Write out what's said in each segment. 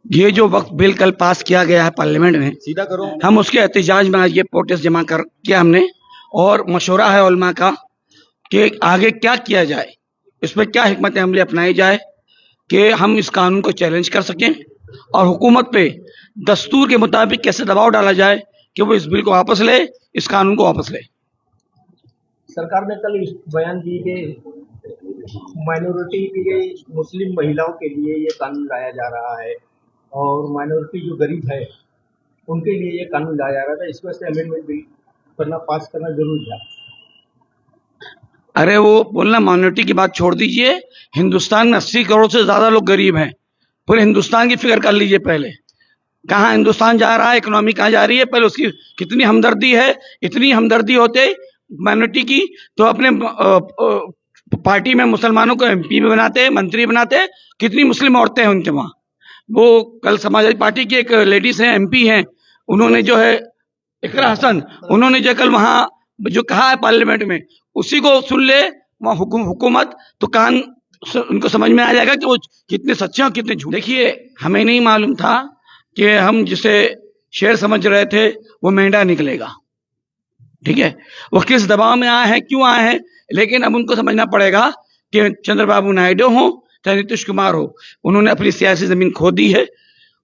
ये जो वक्त बिल कल पास किया गया है पार्लियामेंट में, सीधा करो। हम उसके एहतजाज में आज ये प्रोटेस्ट जमा कर किया हमने, और मशवरा है उलमा का कि आगे क्या किया जाए, इस पर क्या हिकमत अमली अपनाई जाए कि हम इस कानून को चैलेंज कर सकें, और हुकूमत पे दस्तूर के मुताबिक कैसे दबाव डाला जाए कि वो इस बिल को वापस ले, इस कानून को वापस ले। सरकार ने कल बयान दी कि माइनॉरिटी की मुस्लिम महिलाओं के लिए ये कानून लाया जा रहा है और माइनॉरिटी जो गरीब है उनके लिए ये कानून लाया जा रहा था, इस वजह से अमेंडमेंट बिल करना पास करना जरूरी था। अरे वो बोलना माइनॉरिटी की बात छोड़ दीजिए, हिंदुस्तान में 80 करोड़ से ज्यादा लोग गरीब हैं। पूरे हिंदुस्तान की फिक्र कर लीजिए पहले, कहाँ हिंदुस्तान जा रहा है, इकोनॉमी कहाँ जा रही है, पहले उसकी कितनी हमदर्दी है। इतनी हमदर्दी होते माइनॉरिटी की तो अपने पार्टी में मुसलमानों को एमपी में बनाते, मंत्री बनाते। कितनी मुस्लिम औरतें हैं उनके वहाँ। वो कल समाजवादी पार्टी की एक लेडीज हैं, एमपी हैं, उन्होंने जो है इकरा हसन, उन्होंने जो कल वहाँ जो कहा है पार्लियामेंट में, उसी को सुन ले वहाँ हुकूमत, तो कान उनको समझ में आ जाएगा कि वो कितने सच्चे और कितने झूठे। देखिए, हमें नहीं मालूम था कि हम जिसे शेर समझ रहे थे वो मेंढा निकलेगा। ठीक है, वो किस दबाव में आए हैं, क्यों आए हैं, लेकिन अब उनको समझना पड़ेगा कि चंद्रबाबू नायडू हो चाहे नीतीश कुमार हो, उन्होंने अपनी सियासी जमीन खो दी है।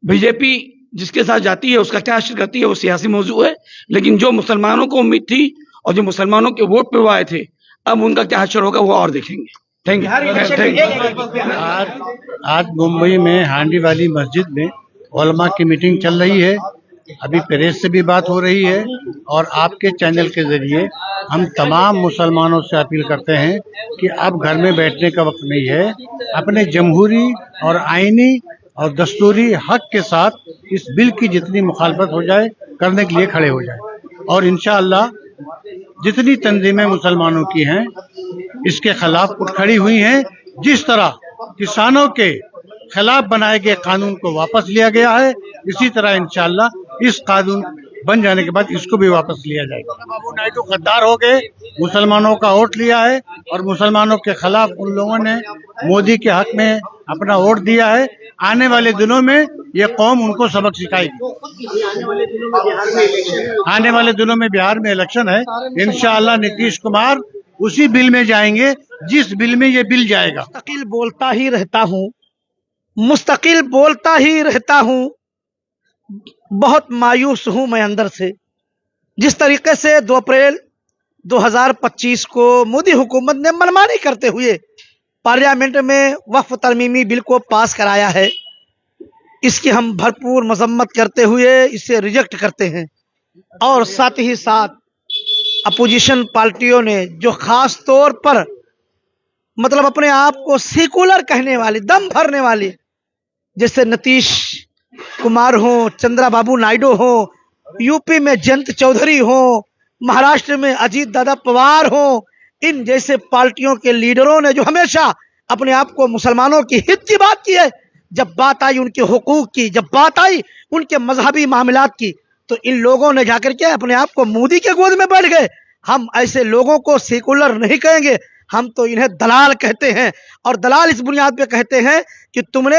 बीजेपी जिसके साथ जाती है उसका क्या असर करती है वो सियासी मौजू है, लेकिन जो मुसलमानों को उम्मीद थी और जो मुसलमानों के वोट पे वो आए थे, अब उनका क्या असर होगा वो और देखेंगे। Thank you. आज मुंबई में हांडी वाली मस्जिद में उलमा की मीटिंग चल रही है। अभी प्रेस से भी बात हो रही है और आपके चैनल के जरिए हम तमाम मुसलमानों से अपील करते हैं कि अब घर में बैठने का वक्त नहीं है, अपने जमहूरी और आईनी और दस्तूरी हक के साथ इस बिल की जितनी मुखालफत हो जाए करने के लिए खड़े हो जाए। और इंशाअल्लाह जितनी तंजीमें मुसलमानों की हैं इसके खिलाफ उठ खड़ी हुई हैं। जिस तरह किसानों के खिलाफ बनाए गए कानून को वापस लिया गया है, इसी तरह इंशाअल्लाह इस कानून बन जाने के बाद इसको भी वापस लिया जाएगा। चंद्रबाबू नायडू गद्दार हो गए, मुसलमानों का वोट लिया है और मुसलमानों के खिलाफ उन लोगों ने मोदी के हक में अपना वोट दिया है। आने वाले दिनों में ये कौम उनको सबक सिखाएगी। आने वाले दिनों में बिहार में इलेक्शन है, इंशाअल्लाह नीतीश कुमार उसी बिल में जाएंगे जिस बिल में ये बिल जाएगा। मुस्तकिल बोलता ही रहता हूँ, मुस्तकिल बोलता ही रहता हूँ, बहुत मायूस हूँ मैं अंदर से। जिस तरीके से 2 अप्रैल 2025 को मोदी हुकूमत ने मनमानी करते हुए पार्लियामेंट में वक्फ तरमीमी बिल को पास कराया है, इसकी हम भरपूर मजम्मत करते हुए इसे रिजेक्ट करते हैं। और साथ ही साथ अपोजिशन पार्टियों ने जो खास तौर पर मतलब अपने आप को सेकुलर कहने वाली, दम भरने वाली, जैसे नीतीश कुमार हो, चंद्रबाबू नायडू हो, यूपी में जयंत चौधरी हो, महाराष्ट्र में अजीत दादा पवार हो, इन जैसे पार्टियों के लीडरों ने जो हमेशा अपने आप को मुसलमानों की हित की बात की है, जब बात आई उनके हुकूक की, जब बात आई उनके मजहबी मामलात की, तो इन लोगों ने जाकर के अपने आप को मोदी के गोद में बैठ गए। हम ऐसे लोगों को सेकुलर नहीं कहेंगे, हम तो इन्हें दलाल कहते हैं। और दलाल इस बुनियाद पे कहते हैं कि तुमने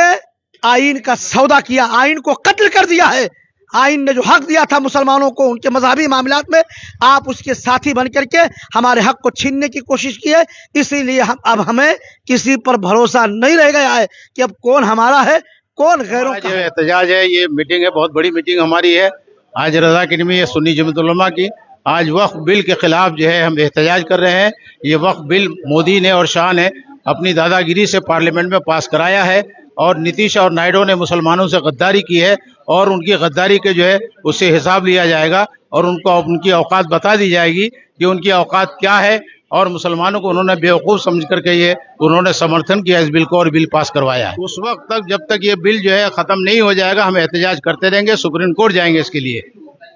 आइन का सौदा किया, आइन को कत्ल कर दिया है। आइन ने जो हक दिया था मुसलमानों को उनके मजहबी मामलात में, आप उसके साथी बन करके हमारे हक को छीनने की कोशिश की है। इसीलिए अब हमें किसी पर भरोसा नहीं रह गया है कि अब कौन हमारा है कौन गैरों का। एहतजाज है, ये मीटिंग है, बहुत बड़ी मीटिंग हमारी है आज रज़ाकिन में, सुन्नी जमात उलमा की। आज वक्फ बिल के खिलाफ जो है हम एहतजाज कर रहे हैं। ये वक्फ बिल मोदी ने और शाह ने अपनी दादागिरी से पार्लियामेंट में पास कराया है और नीतीश और नायडू ने मुसलमानों से गद्दारी की है और उनकी गद्दारी के जो है उससे हिसाब लिया जाएगा और उनको उनकी औकात बता दी जाएगी कि उनकी औकात क्या है। और मुसलमानों को उन्होंने बेवकूफ़ समझ करके ये उन्होंने समर्थन किया इस बिल को और बिल पास करवाया है। उस वक्त तक जब तक ये बिल जो है ख़त्म नहीं हो जाएगा हम एहतजाज करते रहेंगे, सुप्रीम कोर्ट जाएंगे इसके लिए।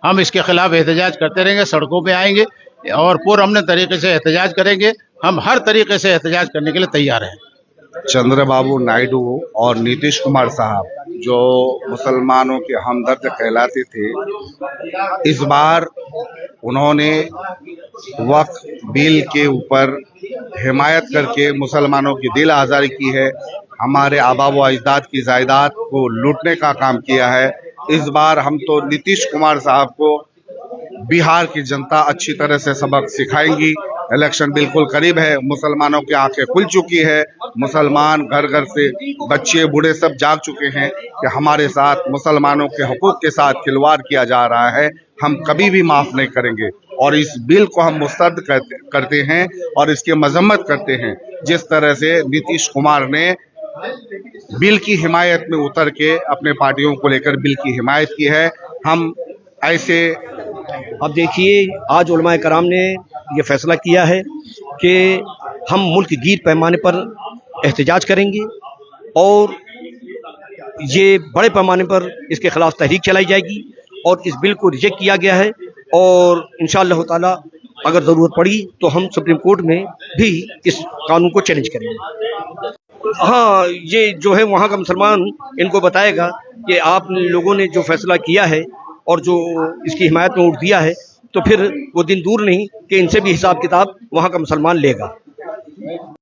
हम इसके खिलाफ एहतजाज करते रहेंगे, सड़कों पे आएंगे और पुरअमन तरीके से एहतजाज करेंगे। हम हर तरीके से एहतजाज करने के लिए तैयार हैं। चंद्रबाबू नायडू और नीतीश कुमार साहब जो मुसलमानों के हमदर्द कहलाते थे, इस बार उन्होंने वक्फ बिल के ऊपर हिमायत करके मुसलमानों की दिल आज़ारी की है। हमारे आबा व अजदाद की जायदाद को लूटने का काम किया है। इस बार हम तो नीतीश कुमार साहब को बिहार की जनता अच्छी तरह से सबक सिखाएंगी। इलेक्शन बिल्कुल करीब है, मुसलमानों की आंखें खुल चुकी है। मुसलमान घर घर से बच्चे बूढ़े सब जाग चुके हैं कि हमारे साथ मुसलमानों के हकूक के साथ खिलवाड़ किया जा रहा है। हम कभी भी माफ नहीं करेंगे और इस बिल को हम मुस्तरद करते हैं और इसकी मजम्मत करते हैं। जिस तरह से नीतीश कुमार ने बिल की हिमायत में उतर के अपने पार्टियों को लेकर बिल की हिमायत की है, हम ऐसे अब देखिए, आज उलमाए कराम ने ये फैसला किया है कि हम मुल्क गिर पैमाने पर एहतजाज करेंगे और ये बड़े पैमाने पर इसके खिलाफ तहरीक चलाई जाएगी और इस बिल को रिजेक्ट किया गया है और इंशाअल्लाह ताला अगर ज़रूरत पड़ी तो हम सुप्रीम कोर्ट में भी इस कानून को चैलेंज करेंगे। हाँ, ये जो है वहाँ का मुसलमान इनको बताएगा कि आप लोगों ने जो फैसला किया है और जो इसकी हिमायत में वोट दिया है, तो फिर वो दिन दूर नहीं कि इनसे भी हिसाब किताब वहाँ का मुसलमान लेगा।